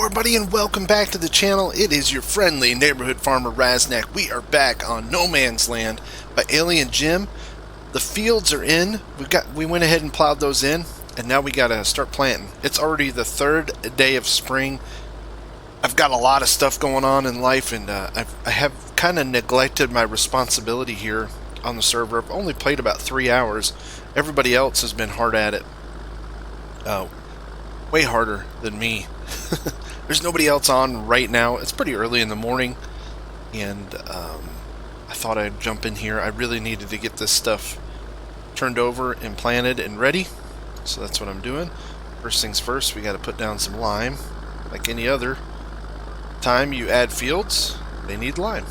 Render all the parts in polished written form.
everybody, and welcome back to the channel. It is your friendly neighborhood farmer Raznac. We are back on No Man's Land by Alien Jim. The fields are in. We went ahead and plowed those in, and now we gotta start planting. It's already the third day of spring. I've got a lot of stuff going on in life, and I have kind of neglected my responsibility here on the server. I've only played about 3 hours. Everybody else has been hard at it. Way harder than me. There's nobody else on right now. It's pretty early in the morning, and I thought I'd jump in here. I really needed to get this stuff turned over and planted and ready, so that's what I'm doing. First things first, we got to put down some lime. Like any other time you add fields, they need lime.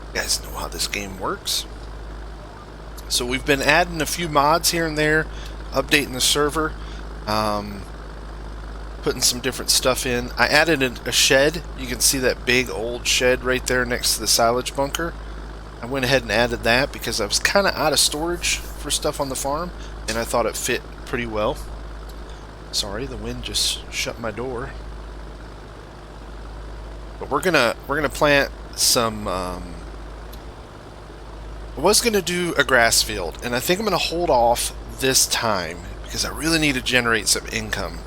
You guys know how this game works. So we've been adding a few mods here and there, updating the server, putting some different stuff in. I added a shed. You can see that big old shed right there next to the silage bunker. I went ahead and added that because I was kind of out of storage for stuff on the farm, and I thought it fit pretty well. Sorry, the wind just shut my door. But we're gonna plant some. I was gonna do a grass field, and I think I'm gonna hold off this time because I really need to generate some income.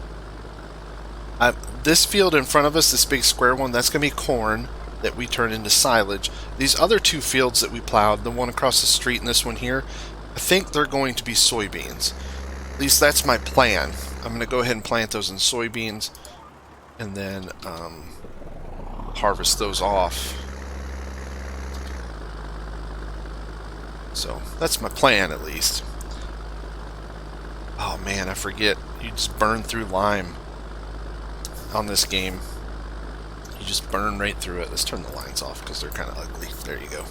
This field in front of us, this big square one, that's going to be corn that we turn into silage. These other two fields that we plowed, the one across the street and this one here, I think they're going to be soybeans. At least that's my plan. I'm going to go ahead and plant those in soybeans and then harvest those off. So that's my plan, at least. Oh man, I forget. You just burn through lime on this game. You just burn right through it. Let's turn the lines off because they're kind of ugly. There you go.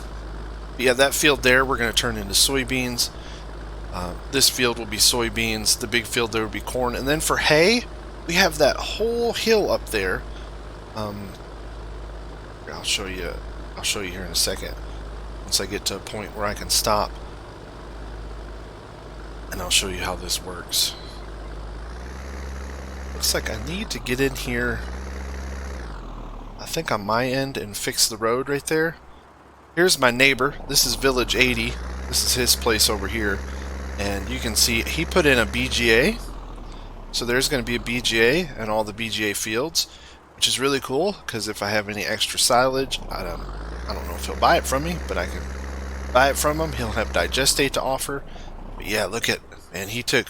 But yeah, that field there we're going to turn into soybeans. This field will be soybeans. The big field there will be corn. And then for hay, we have that whole hill up there. I'll show you here in a second. Once I get to a point where I can stop, and I'll show you how this works. Looks like I need to get in here, I think on my end, and fix the road right there. Here's my neighbor. This is Village 80. This is his place over here, and you can see he put in a BGA. So there's going to be a BGA and all the BGA fields, which is really cool because if I have any extra silage, I don't know if he'll buy it from me, but I can buy it from him. He'll have digestate to offer. But yeah, look at, man, he took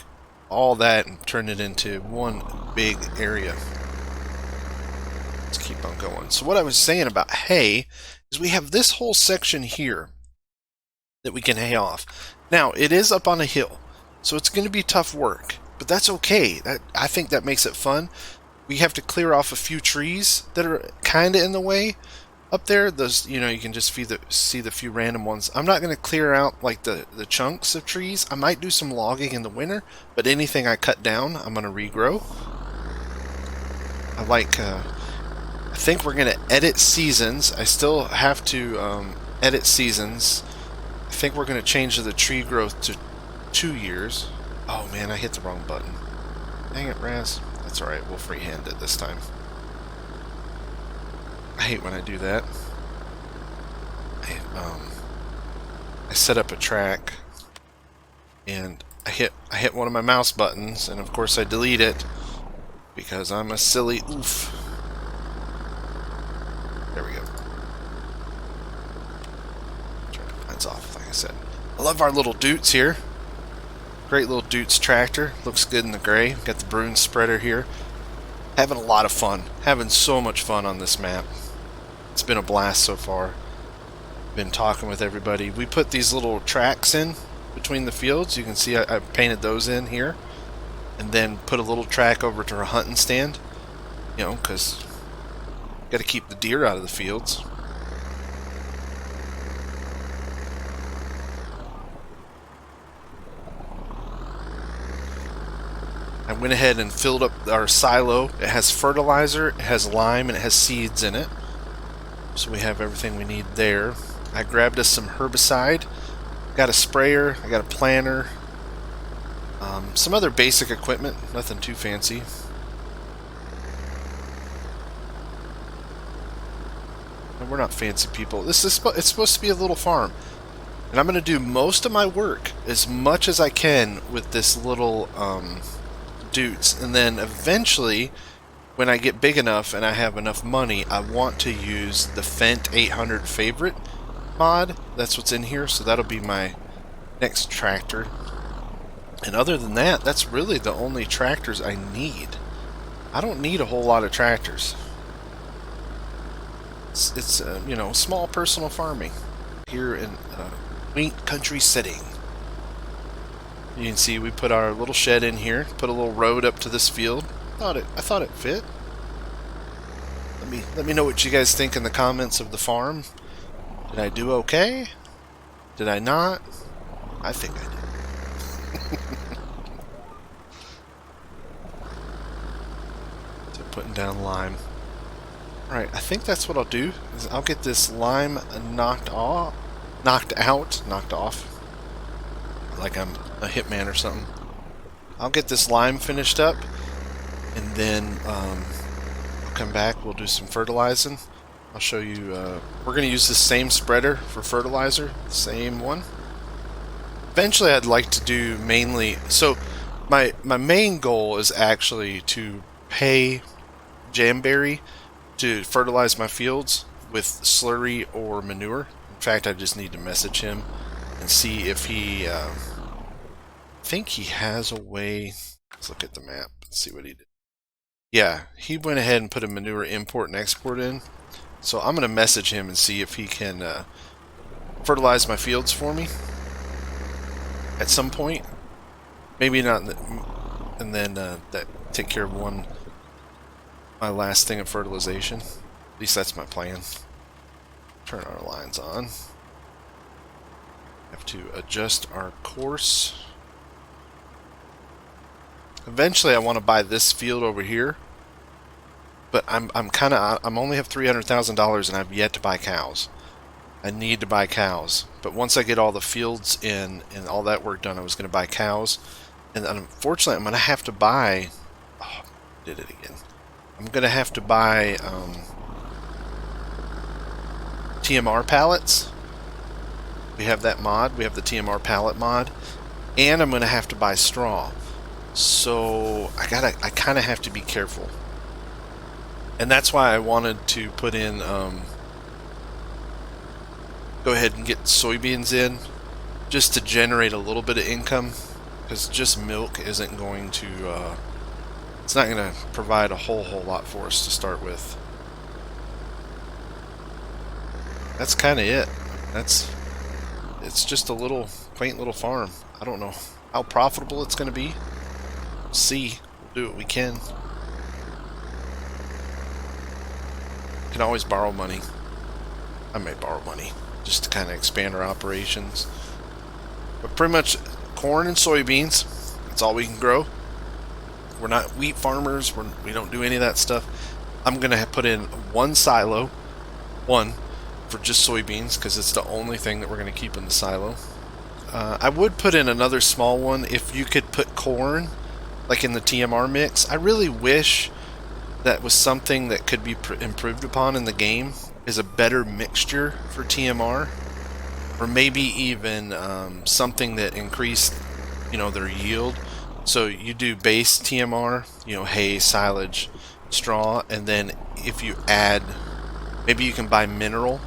all that and turned it into one big area. Let's keep on going. So what I was saying about hay is we have this whole section here that we can hay off. Now, it is up on a hill, so it's going to be tough work, but that's okay. I think that makes it fun. We have to clear off a few trees that are kind of in the way up there. Those, you know, you can just see the few random ones. I'm not going to clear out like the chunks of trees. I might do some logging in the winter, but anything I cut down, I'm going to regrow. I think we're going to edit seasons. I still have to edit seasons. I think we're going to change the tree growth to 2 years. Oh man, I hit the wrong button. Dang it, Raz. That's alright, we'll freehand it this time. I hate when I do that. I set up a track and I hit one of my mouse buttons, and of course I delete it because I'm a silly oof. There we go. Turn the lines off, like I said. I love our little Deutz here. Great little Deutz tractor. Looks good in the gray. Got the broom spreader here. Having a lot of fun. Having so much fun on this map. It's been a blast so far. Been talking with everybody. We put these little tracks in between the fields. You can see I painted those in here. And then put a little track over to our hunting stand. You know, because got to keep the deer out of the fields. I went ahead and filled up our silo. It has fertilizer, it has lime, and it has seeds in it. So we have everything we need there. I grabbed us some herbicide. Got a sprayer, I got a planter, some other basic equipment, nothing too fancy. we're not fancy people. This is it's supposed to be a little farm. And I'm going to do most of my work, as much as I can, with this little Deutz. And then eventually, when I get big enough and I have enough money, I want to use the Fent 800 favorite mod. That's what's in here, so that'll be my next tractor. And other than that, that's really the only tractors I need. I don't need a whole lot of tractors. It's you know, small personal farming here in quaint country setting. You can see we put our little shed in here, put a little road up to this field. I thought it fit. Let me know what you guys think in the comments of the farm. Did I do okay? Did I not? I think I did. So putting down lime. Alright, I think that's what I'll do. Is I'll get this lime knocked out, like I'm a hitman or something. I'll get this lime finished up, and then I'll come back, we'll do some fertilizing. I'll show you, we're going to use the same spreader for fertilizer, same one. Eventually I'd like to do mainly, so my main goal is actually to pay Jamberry to fertilize my fields with slurry or manure. In fact, I just need to message him and see if he, I think he has a way. Let's look at the map and see what he did. Yeah, he went ahead and put a manure import and export in. So I'm going to message him and see if he can fertilize my fields for me at some point. Maybe not, and then that take care of my last thing of fertilization. At least that's my plan. Turn our lines on. Have to adjust our course. Eventually I want to buy this field over here, but I'm only have $300,000 and I've yet to buy cows. I need to buy cows, but once I get all the fields in and all that work done, I was going to buy cows, and unfortunately I'm going to have to buy, oh, did it again. I'm going to have to buy TMR pallets. We have that mod, we have the TMR pallet mod, and I'm going to have to buy straw. So I kind of have to be careful, and that's why I wanted to put in go ahead and get soybeans in, just to generate a little bit of income, because just milk isn't going to it's not going to provide a whole lot for us to start with. That's kind of it. It's just a little quaint little farm. I don't know how profitable it's going to be. See, we'll do what we can. Can always borrow money. I may borrow money just to kind of expand our operations. But pretty much corn and soybeans, that's all we can grow. We're not wheat farmers. We don't do any of that stuff. I'm going to put in one silo, for just soybeans, because it's the only thing that we're going to keep in the silo. I would put in another small one if you could put corn like in the TMR mix. I really wish that was something that could be improved upon in the game, is a better mixture for TMR, or maybe even something that increased, you know, their yield. So you do base TMR, you know, hay, silage, straw, and then if you add, maybe you can buy mineral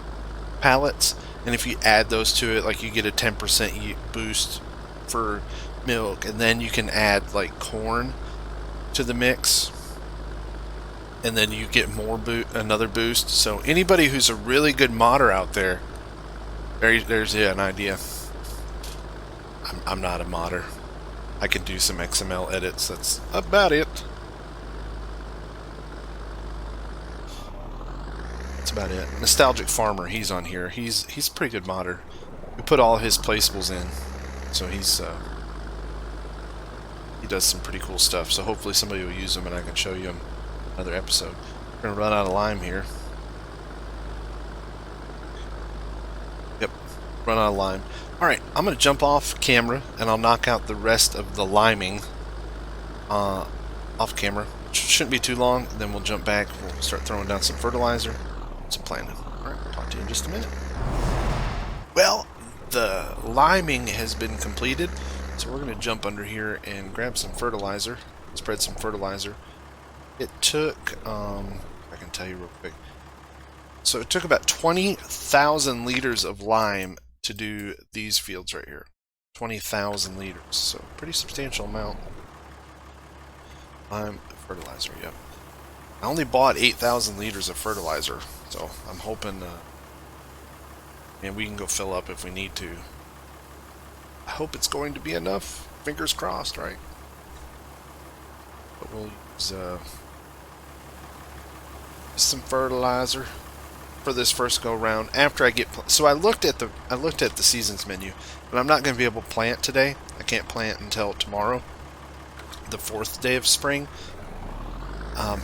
pallets, and if you add those to it, like, you get a 10% boost for milk, and then you can add like corn to the mix, and then you get more another boost. So anybody who's a really good modder out there, there's an idea. I'm not a modder. I can do some XML edits. That's about it. That's about it. Nostalgic Farmer, he's on here. He's a pretty good modder. We put all his placeables in, so he does some pretty cool stuff. So hopefully somebody will use them and I can show you another episode. We're gonna run out of lime here. Yep, run out of lime. Alright, I'm gonna jump off camera and I'll knock out the rest of the liming off camera, which shouldn't be too long. Then we'll jump back, we'll start throwing down some fertilizer, some planting. Alright, talk to you in just a minute. Well, the liming has been completed, so we're going to jump under here and grab some fertilizer, spread some fertilizer. It took, I can tell you real quick, so it took about 20,000 liters of lime to do these fields right here. 20,000 liters, so pretty substantial amount. Lime fertilizer, yep. I only bought 8,000 liters of fertilizer, so I'm hoping and we can go fill up if we need to. I hope it's going to be enough. Fingers crossed, right? But we'll use some fertilizer for this first go round. After I get so I looked at the seasons menu, but I'm not going to be able to plant today. I can't plant until tomorrow, the 4th day of spring.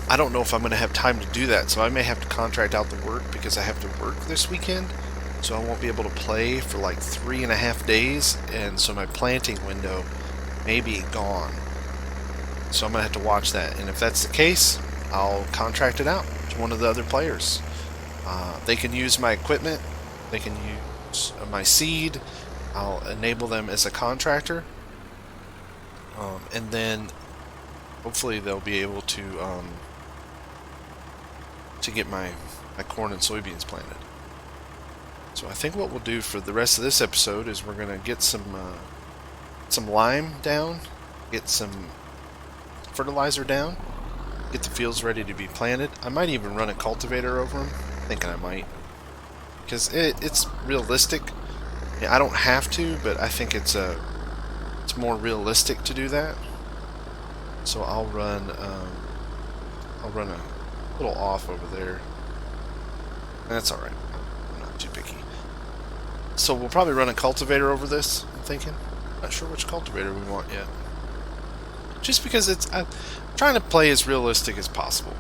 I don't know if I'm going to have time to do that, so I may have to contract out the work because I have to work this weekend. So I won't be able to play for like 3.5 days, and so my planting window may be gone. So I'm going to have to watch that, and if that's the case, I'll contract it out to one of the other players. They can use my equipment, they can use my seed, I'll enable them as a contractor, and then hopefully they'll be able to get my corn and soybeans planted. So I think what we'll do for the rest of this episode is we're going to get some lime down, get some fertilizer down, get the fields ready to be planted. I might even run a cultivator over them. I'm thinking I might, because it's realistic. Yeah, I don't have to, but I think it's more realistic to do that. So I'll run a little off over there. That's all right. I'm not too picky. So we'll probably run a cultivator over this, I'm thinking. Not sure which cultivator we want yet. Just because I'm trying to play as realistic as possible.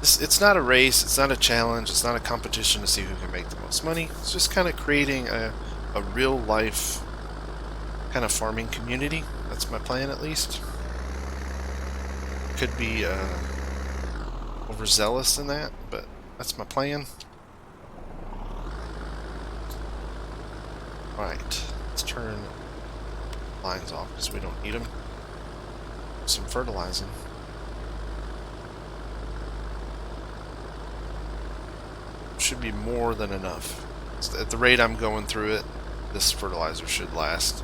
It's not a race, it's not a challenge, it's not a competition to see who can make the most money. It's just kind of creating a real life kind of farming community. That's my plan, at least. Could be overzealous in that, but that's my plan. Alright, let's turn lines off because we don't need them. Some fertilizing. Should be more than enough. At the rate I'm going through it, this fertilizer should last.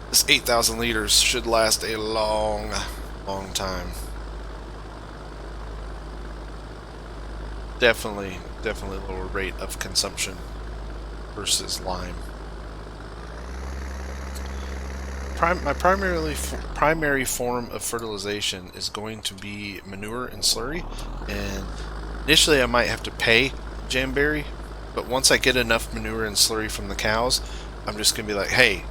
This 8,000 liters should last a long time. Definitely lower rate of consumption versus lime. My primary form of fertilization is going to be manure and slurry, and initially I might have to pay Jamberry, but once I get enough manure and slurry from the cows, I'm just gonna be like, hey,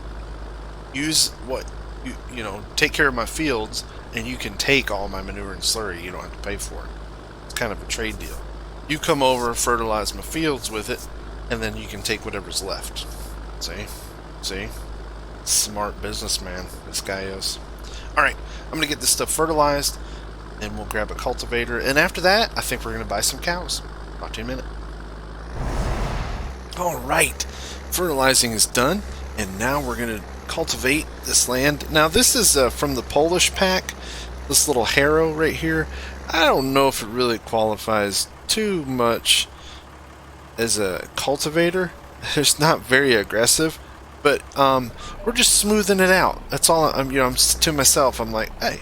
use what you know, take care of my fields, and you can take all my manure and slurry. You don't have to pay for it. It's kind of a trade deal. You come over, fertilize my fields with it, and then you can take whatever's left. See? Smart businessman, this guy is. Alright, I'm going to get this stuff fertilized, and we'll grab a cultivator, and after that, I think we're going to buy some cows. Talk to you in a minute. Alright, fertilizing is done, and now we're going to cultivate this land. Now this is from the Polish pack, this little harrow right here. I don't know if it really qualifies too much as a cultivator. It's not very aggressive, but we're just smoothing it out. That's all. I'm to myself, I'm like, hey,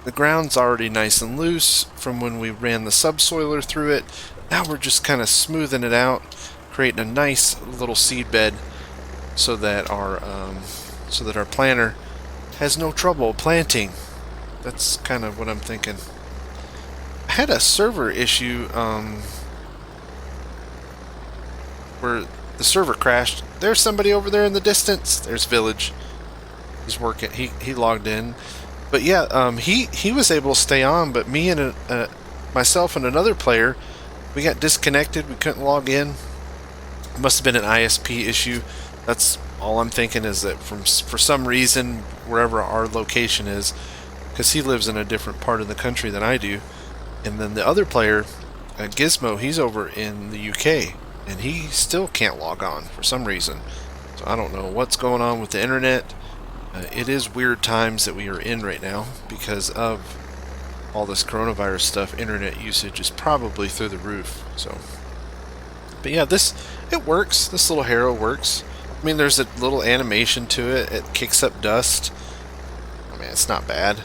the ground's already nice and loose from when we ran the subsoiler through it. Now we're just kind of smoothing it out, creating a nice little seed bed so that our planter has no trouble planting. That's kind of what I'm thinking. I had a server issue where the server crashed. There's somebody over there in the distance. There's Village. He's working. He logged in, but yeah, he was able to stay on. But me and myself and another player, we got disconnected. We couldn't log in. It must have been an ISP issue. That's all I'm thinking, is that for some reason, wherever our location is, because he lives in a different part of the country than I do, and then the other player, Gizmo, he's over in the UK. and he still can't log on for some reason. So I don't know what's going on with the internet. It is weird times that we are in right now because of all this coronavirus stuff. Internet usage is probably through the roof. So, but yeah, it works. This little harrow works. I mean, there's a little animation to it. It kicks up dust. I mean, it's not bad.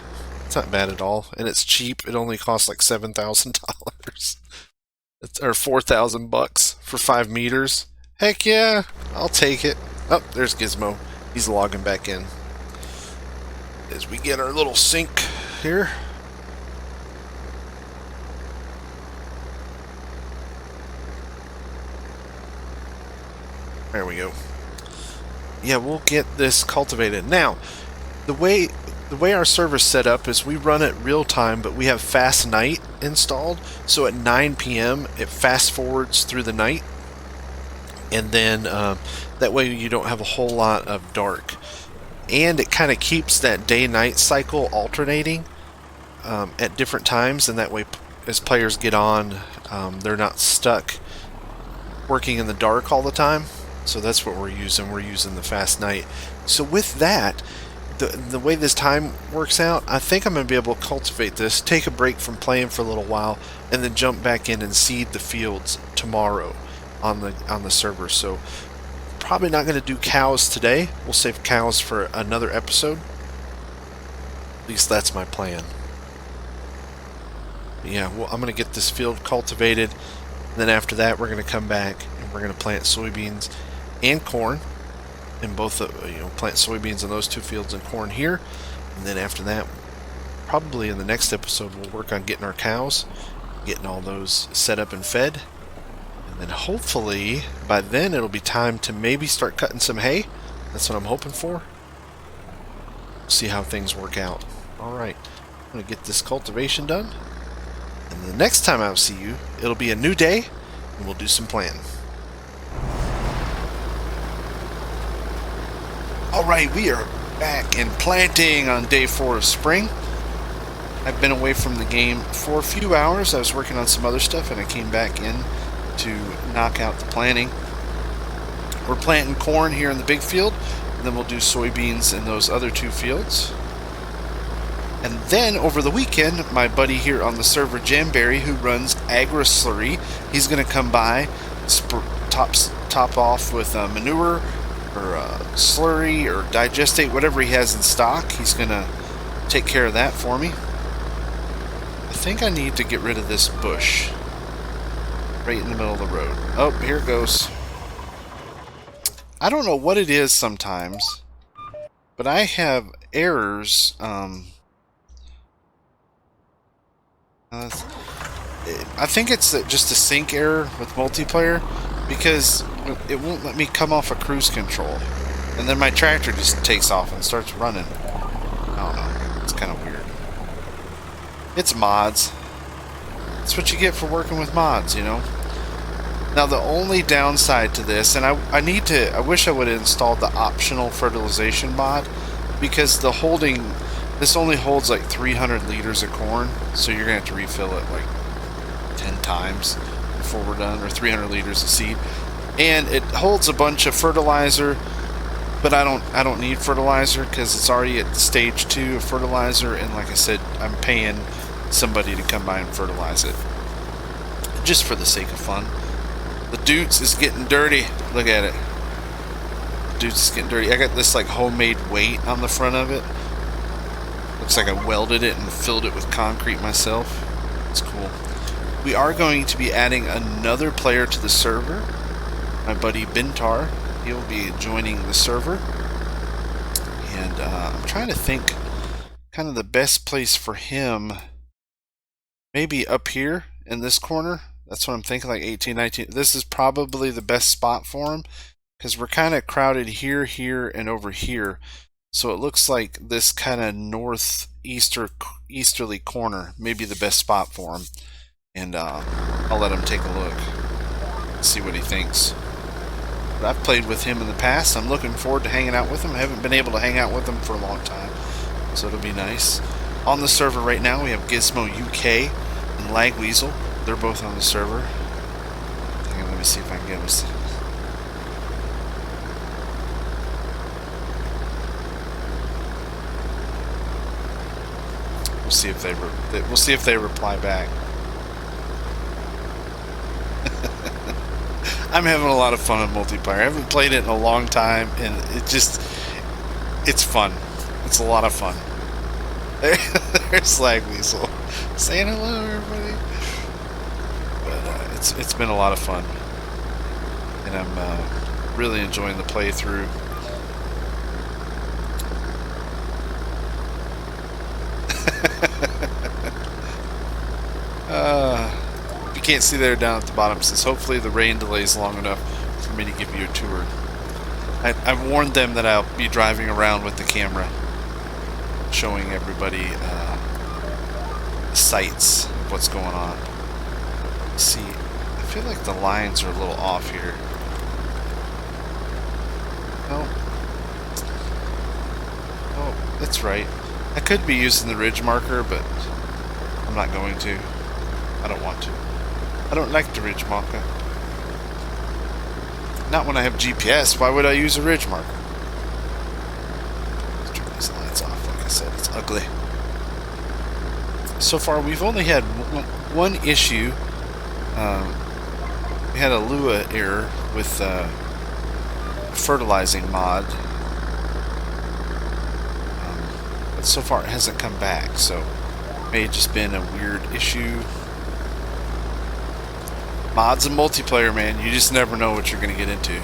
It's not bad at all, and it's cheap. It only costs like $7,000, or $4,000 for 5 meters. Heck yeah, I'll take it. Oh, there's Gizmo. He's logging back in as we get our little sink here. There we go. Yeah, we'll get this cultivated. Now, the way our server's set up is we run it real time, but we have fast night installed. So at 9 p.m. it fast forwards through the night, and then that way you don't have a whole lot of dark, and it kind of keeps that day-night cycle alternating at different times, and that way as players get on, they're not stuck working in the dark all the time. So that's what we're using. We're using the fast night. So with that, the way this time works out, I think I'm going to be able to cultivate this, take a break from playing for a little while, and then jump back in and seed the fields tomorrow on the server. So probably not going to do cows today. We'll save cows for another episode. At least that's my plan. But yeah, well, I'm going to get this field cultivated, and then after that we're going to come back and we're going to plant soybeans and corn in both, plant soybeans in those 2 fields and corn here. And then after that, probably in the next episode, we'll work on getting our cows, getting all those set up and fed. And then hopefully by then it'll be time to maybe start cutting some hay. That's what I'm hoping for. See how things work out. Alright, I'm going to get this cultivation done. And the next time I'll see you, it'll be a new day, and we'll do some planting. Alright, we are back in planting on day 4 of spring. I've been away from the game for a few hours. I was working on some other stuff, and I came back in to knock out the planting. We're planting corn here in the big field, and then we'll do soybeans in those other 2 fields. And then over the weekend, my buddy here on the server, Jamberry, who runs Agri Slurry, he's going to come by, top off with manure, or slurry, or digestate, whatever he has in stock. He's gonna take care of that for me. I think I need to get rid of this bush right in the middle of the road. Oh, here it goes. I don't know what it is sometimes, but I have errors. I think it's just a sync error with multiplayer, because it won't let me come off of cruise control, and then my tractor just takes off and starts running. I don't know, it's kind of weird. It's mods. That's what you get for working with mods, you know. Now the only downside to this, and I wish I would have installed the optional fertilization mod, because this only holds like 300 liters of corn, so you're gonna have to refill it like 10 times before we're done, or 300 liters of seed. And it holds a bunch of fertilizer, but I don't need fertilizer because it's already at stage 2 of fertilizer, and like I said, I'm paying somebody to come by and fertilize it just for the sake of fun. The Deutz is getting dirty. Look at it. Deutz is getting dirty. I got this like homemade weight on the front of it. Looks like I welded it and filled it with concrete myself. It's cool. We are going to be adding another player to the server. My buddy Bintar, he'll be joining the server, and I'm trying to think kind of the best place for him. Maybe up here in this corner. That's what I'm thinking, like 18, 19. This is probably the best spot for him, because we're kind of crowded here, here, and over here. So it looks like this kind of northeasterly corner may be the best spot for him. And I'll let him take a look, see what he thinks. But I've played with him in the past. I'm looking forward to hanging out with him. I haven't been able to hang out with him for a long time, so it'll be nice. On the server right now, we have Gizmo UK and Lag Weasel. They're both on the server. Hang on, let me me see if I can get this. We'll see if they reply back. I'm having a lot of fun in multiplayer. I haven't played it in a long time, and it's fun. It's a lot of fun. There's Slag Weasel saying hello, everybody. But it's been a lot of fun, and I'm really enjoying the playthrough. If you can't see there down at the bottom, it says hopefully the rain delays long enough for me to give you a tour. I've warned them that I'll be driving around with the camera, showing everybody the sights of what's going on. See, I feel like the lines are a little off here. Oh, that's right. I could be using the ridge marker, but I'm not going to. I don't want to. I don't like the ridge marker. Not when I have GPS. Why would I use a ridge marker? Let's turn these lights off. Like I said, it's ugly. So far, we've only had one issue. We had a Lua error with fertilizing mod. But so far, it hasn't come back. So it may have just been a weird issue. Mods and multiplayer, man, you just never know what you're going to get into.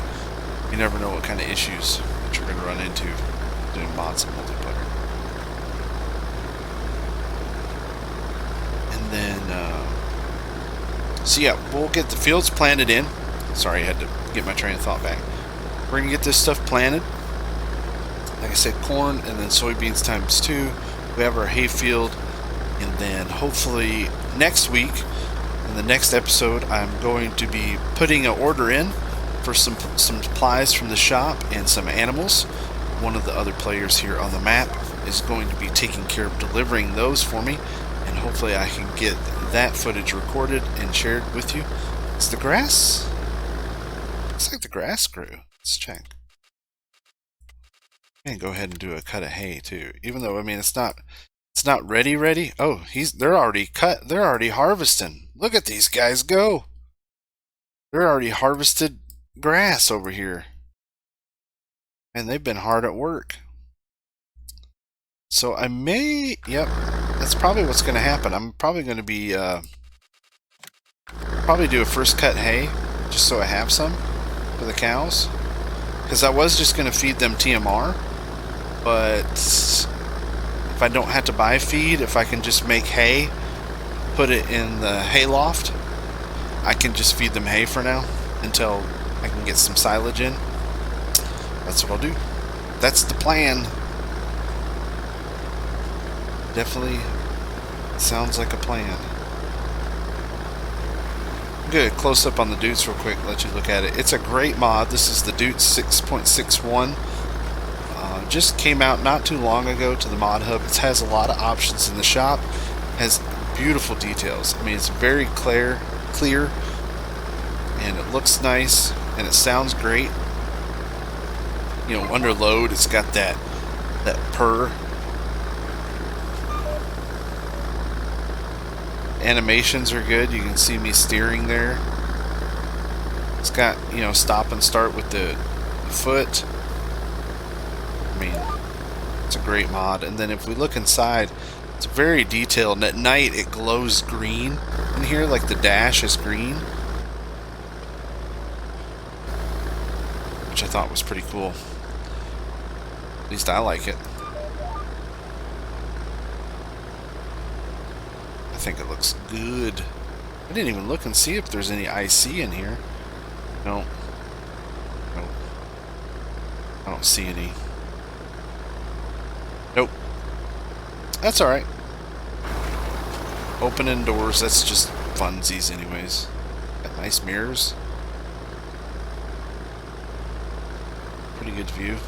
You never know what kind of issues that you're going to run into doing mods and multiplayer. And then, so yeah, we'll get the fields planted in. Sorry, I had to get my train of thought back. We're going to get this stuff planted. Like I said, corn and then soybeans times 2. We have our hay field. And then hopefully next week, in the next episode, I'm going to be putting an order in for some supplies from the shop and some animals. One of the other players here on the map is going to be taking care of delivering those for me, and hopefully I can get that footage recorded and shared with you. Is the grass? Looks like the grass grew. Let's check. And go ahead and do a cut of hay too. Even though, I mean, it's not ready. Oh, they're already cut. They're already harvesting. Look at these guys go. They're already harvested grass over here. And they've been hard at work. So I may, yep, that's probably what's going to happen. I'm probably going to be, probably do a first cut hay, just so I have some for the cows. Because I was just going to feed them TMR, but if I don't have to buy feed, if I can just make hay, put it in the hay loft, I can just feed them hay for now until I can get some silage in. That's what I'll do. That's the plan. Definitely sounds like a plan. Good, close up on the Deutz real quick, let you look at it. It's a great mod. This is the Deutz 6.61. Just came out not too long ago to the mod hub. It has a lot of options in the shop. Has beautiful details. I mean, it's very clear, and it looks nice, and it sounds great. You know, under load, it's got that purr. Animations are good. You can see me steering there. It's got, you know, stop and start with the foot. I mean, it's a great mod. And then if we look inside, it's very detailed, and at night it glows green in here, like the dash is green, which I thought was pretty cool. At least I like it. I think it looks good. I didn't even look and see if there's any IC in here. No. Nope. I don't see any. Nope. That's alright. Opening doors, that's just funsies anyways. Got nice mirrors. Pretty good view.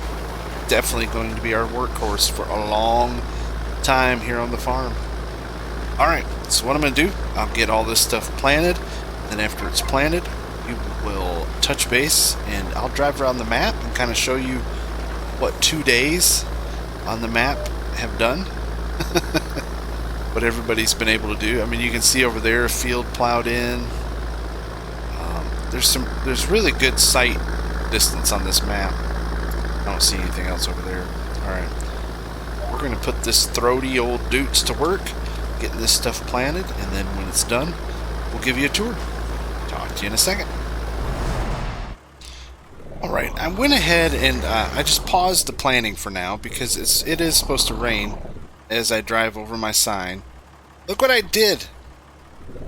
Definitely going to be our workhorse for a long time here on the farm. Alright, so what I'm going to do, I'll get all this stuff planted, and then after it's planted, we will touch base, and I'll drive around the map and kind of show you what 2 days on the map have done. What everybody's been able to do. I mean, you can see over there a field plowed in. There's really good sight distance on this map. I don't see anything else over there. Alright. We're going to put this throaty old Deutz to work, getting this stuff planted, and then when it's done, we'll give you a tour. Talk to you in a second. Alright, I went ahead and I just paused the planting for now because it is supposed to rain as I drive over my sign. Look what I did!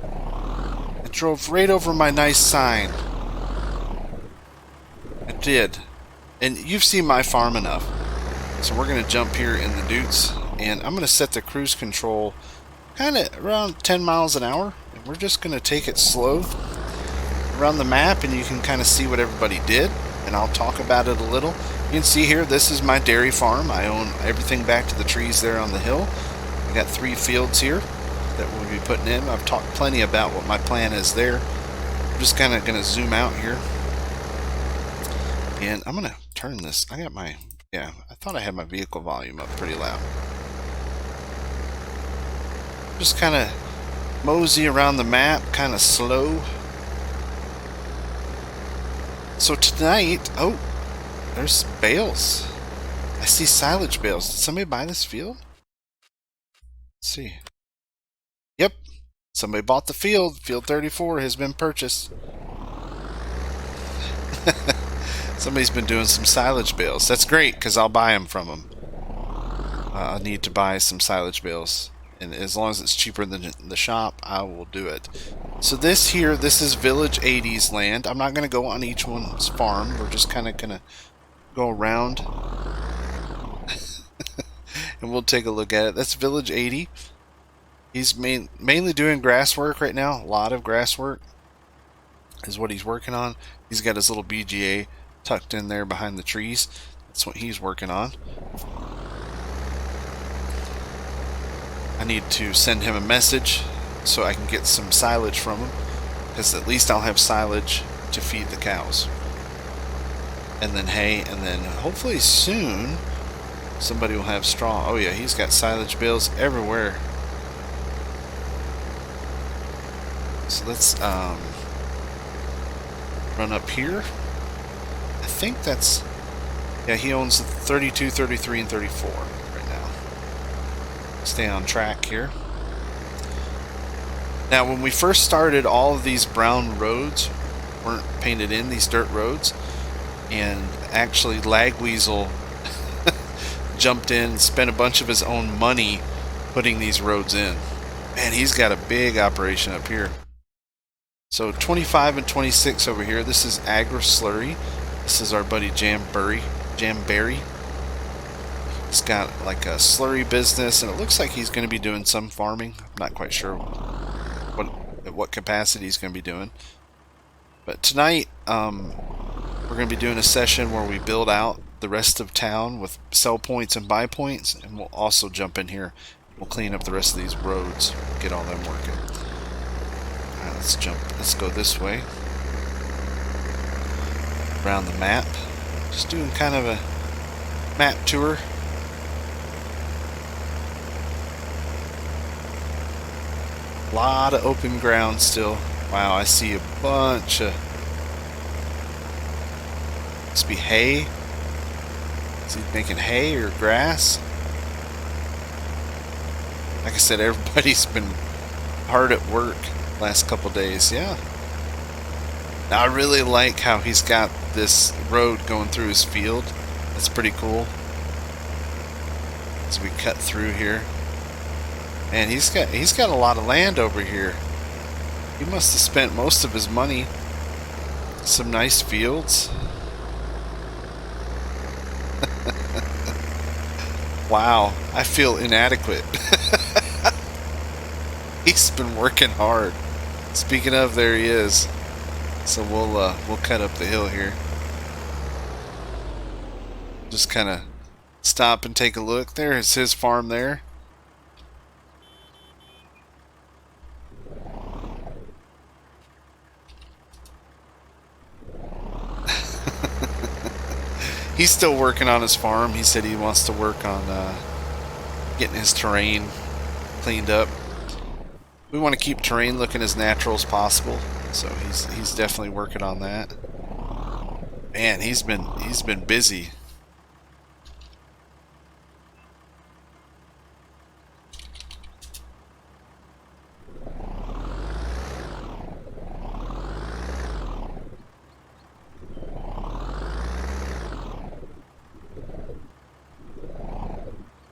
I drove right over my nice sign. I did. And you've seen my farm enough. So we're going to jump here in the Deutz, and I'm going to set the cruise control kind of around 10 miles an hour. And we're just going to take it slow around the map, and you can kind of see what everybody did. And I'll talk about it a little. You can see here, this is my dairy farm. I own everything back to the trees there on the hill. I got 3 fields here that we'll be putting in. I've talked plenty about what my plan is there. I'm just kind of going to zoom out here. And I'm going to turn this. I got my, yeah, I thought I had my vehicle volume up pretty loud. Just kind of mosey around the map, kind of slow. So tonight, oh, there's bales. I see silage bales. Did somebody buy this field? Let's see. Yep, somebody bought the field. Field 34 has been purchased. Somebody's been doing some silage bales. That's great, because I'll buy them from them. I need to buy some silage bales. And as long as it's cheaper than the shop, I will do it. So this here, this is Village 80's land. I'm not going to go on each one's farm. We're just kind of going to go around. And we'll take a look at it. That's Village 80. He's mainly doing grass work right now. A lot of grass work is what he's working on. He's got his little BGA tucked in there behind the trees. That's what he's working on. I need to send him a message so I can get some silage from him, because at least I'll have silage to feed the cows. And then hay, and then hopefully soon somebody will have straw. Oh yeah, he's got silage bales everywhere. So let's run up here. I think that's, yeah, he owns 32, 33, and 34 right now. Stay on track here. Now, when we first started, all of these brown roads weren't painted in, these dirt roads, and actually Lagweasel jumped in and spent a bunch of his own money putting these roads in. Man, he's got a big operation up here. So 25 and 26 over here, this is Agri Slurry. This is our buddy Jamberry. He's got like a slurry business, and it looks like he's going to be doing some farming. I'm not quite sure what capacity he's going to be doing. But tonight, we're going to be doing a session where we build out the rest of town with sell points and buy points, and we'll also jump in here. We'll clean up the rest of these roads, get all them working. Alright, let's jump. Let's go this way. Around the map. Just doing kind of a map tour. A lot of open ground still. Wow, I see a bunch of... Must be hay. Is he making hay or grass? Like I said, everybody's been hard at work last couple days. Yeah. Now, I really like how he's got this road going through his field. That's pretty cool. As we cut through here. And he's got a lot of land over here. He must have spent most of his money. Some nice fields. Wow, I feel inadequate. He's been working hard. Speaking of, there he is. So we'll cut up the hill here. Just kind of stop and take a look. There's his farm there. He's still working on his farm. He said he wants to work on getting his terrain cleaned up. We want to keep terrain looking as natural as possible, so he's definitely working on that. Man, he's been busy.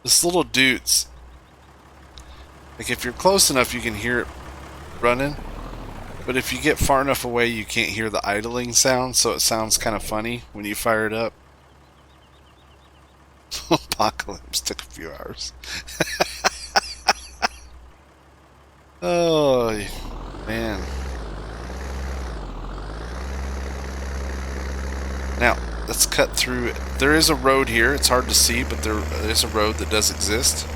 This little Deutz, like if you're close enough you can hear it running, but if you get far enough away you can't hear the idling sound, so it sounds kind of funny when you fire it up. Apocalypse took a few hours. Oh man. Now let's cut through it. There is a road here. It's hard to see, but there is a road that does exist.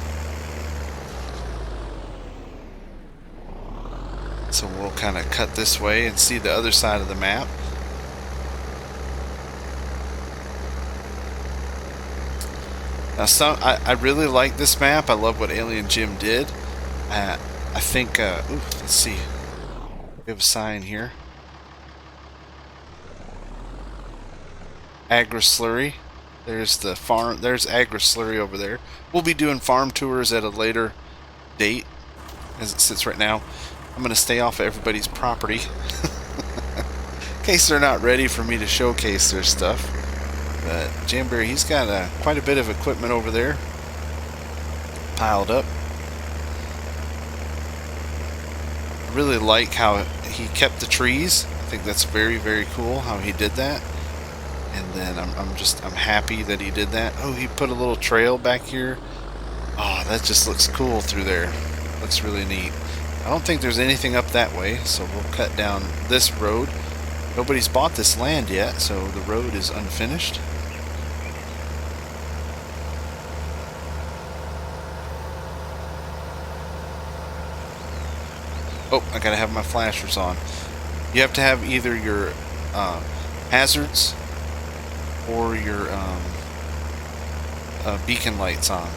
So we'll kind of cut this way and see the other side of the map. Now I really like this map. I love what Alien Jim did. I think, ooh, let's see. We have a sign here. Agri-slurry. There's the farm. There's Agri-slurry over there. We'll be doing farm tours at a later date. As it sits right now, I'm going to stay off of everybody's property in case they're not ready for me to showcase their stuff. But Jamberry, he's got quite a bit of equipment over there piled up. I really like how he kept the trees. I think that's very, very cool how he did that. And then I'm happy that he did that. Oh, he put a little trail back here. Oh, that just looks cool through there. Looks really neat. I don't think there's anything up that way, so we'll cut down this road. Nobody's bought this land yet, so the road is unfinished. Oh, I gotta have my flashers on. You have to have either your hazards or your beacon lights on.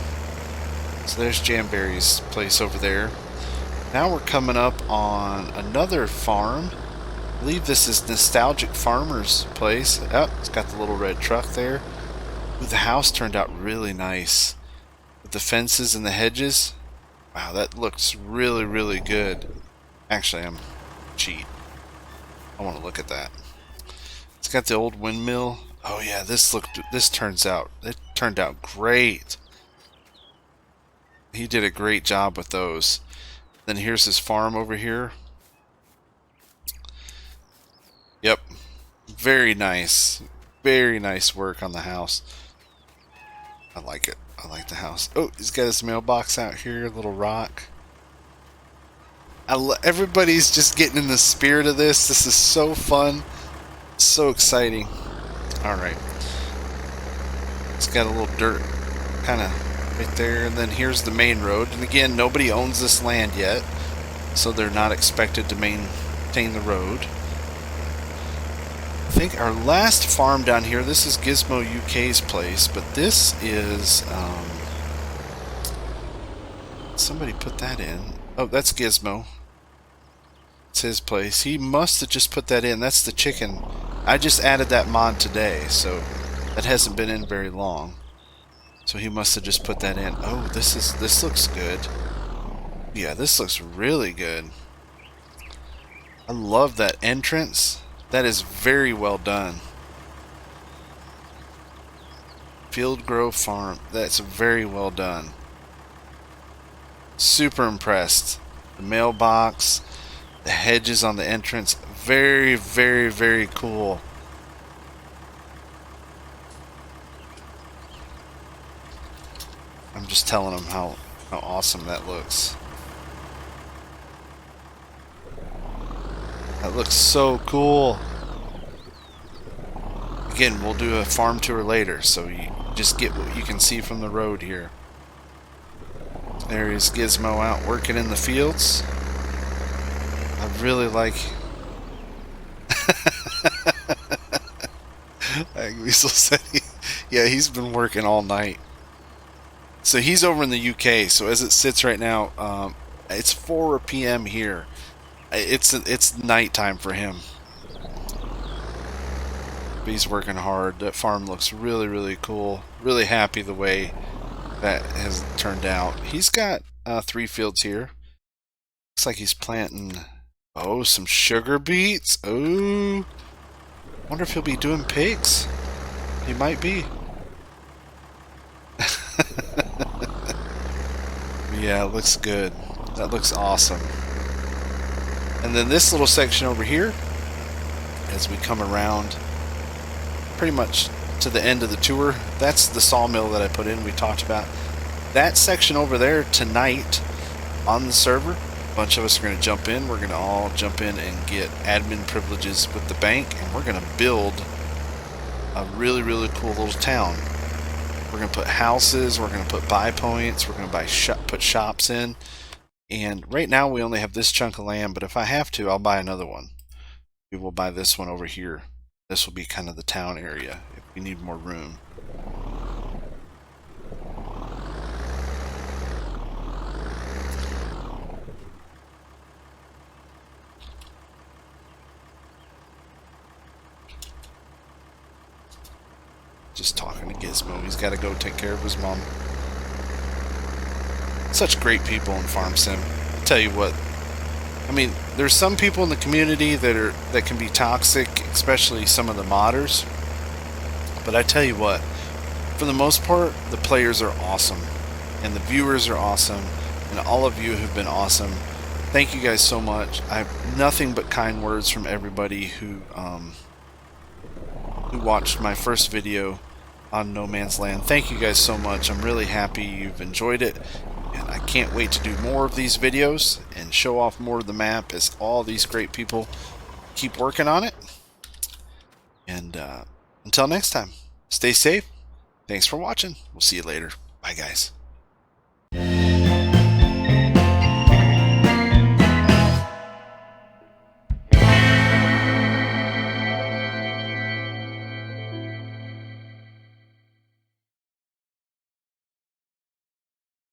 So there's Jamberry's place over there. Now we're coming up on another farm. I believe this is Nostalgic Farmer's place. Oh, it's got the little red truck there. Ooh, the house turned out really nice. With the fences and the hedges. Wow, that looks really, really good. Actually, I'm cheat. I want to look at that. It's got the old windmill. Oh yeah, it turned out great. He did a great job with those. Then here's his farm over here. Yep. Very nice. Very nice work on the house. I like it. I like the house. Oh, he's got his mailbox out here, a little rock. Everybody's just getting in the spirit of this. This is so fun. So exciting. Alright. It's got a little dirt kind of right there. And then here's the main road. And again, nobody owns this land yet. So they're not expected to maintain the road. I think our last farm down here, this is Gizmo UK's place. But this is... somebody put that in. Oh, that's Gizmo. It's his place. He must have just put that in. That's the chicken. I just added that mod today, so that hasn't been in very long. So he must have just put that in. Oh, this looks good. Yeah, this looks really good. I love that entrance. That is very well done. Field Grove Farm. That's very well done. Super impressed. The mailbox, the hedges on the entrance, very, very, very cool. I'm just telling them how awesome that looks. That looks so cool. Again, we'll do a farm tour later, so you just get what you can see from the road here. There is Gizmo out working in the fields. I really like... Weasel said Yeah, he's been working all night. So he's over in the UK. So as it sits right now, it's 4 p.m. here. It's nighttime for him. But he's working hard. That farm looks really, really cool. Really happy the way that has turned out. He's got 3 fields here. Looks like he's planting, oh, some sugar beets. Oh, wonder if he'll be doing pigs. He might be. Yeah, it looks good. That looks awesome. And then this little section over here, as we come around pretty much to the end of the tour, that's the sawmill that I put in, we talked about. That section over there tonight on the server, a bunch of us are going to jump in. We're going to all jump in and get admin privileges with the bank, and we're going to build a really, really cool little town. We're going to put houses, we're going to put buy points, we're going to put shops in. And right now we only have this chunk of land, but if I have to, I'll buy another one. We will buy this one over here. This will be kind of the town area if we need more room. Just talking to Gizmo. He's got to go take care of his mom. Such great people in Farm Sim. I'll tell you what. I mean, there's some people in the community that can be toxic, especially some of the modders. But I tell you what, for the most part, the players are awesome, and the viewers are awesome, and all of you have been awesome. Thank you guys so much. I have nothing but kind words from everybody who watched my first video on No Man's Land. Thank you guys so much. I'm really happy you've enjoyed it, and I can't wait to do more of these videos and show off more of the map as all these great people keep working on it. And until next time, stay safe. Thanks for watching. We'll see you later. Bye, guys.